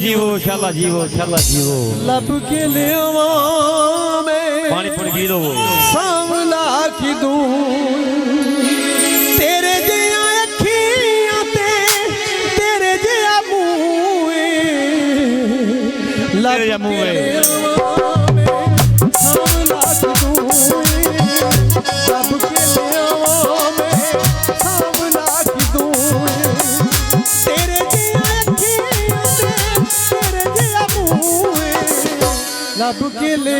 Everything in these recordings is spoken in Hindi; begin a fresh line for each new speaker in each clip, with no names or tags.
जीवो शाला जीवो शाला जीवो।
लब के ले में
पानी पड़ गई लो
सांवला की दूर तेरे जिया अखियां ते तेरे जिया मुँह लब
तेरे मुँह
सांवला की दूर लब के ले में सांवला की दूर तेरे जिया अखियां ते तेरे जिया मुँह लब के ले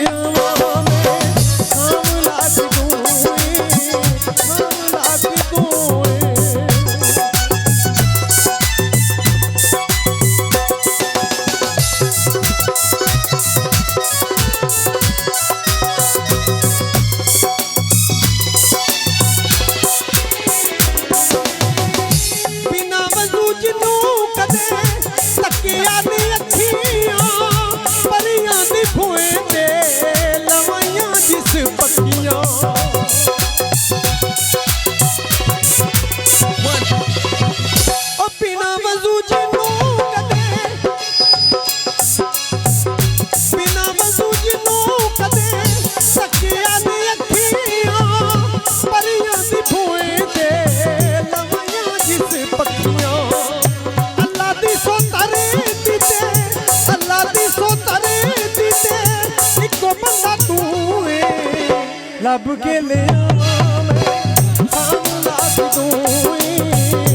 लब के ले सांवला की दूर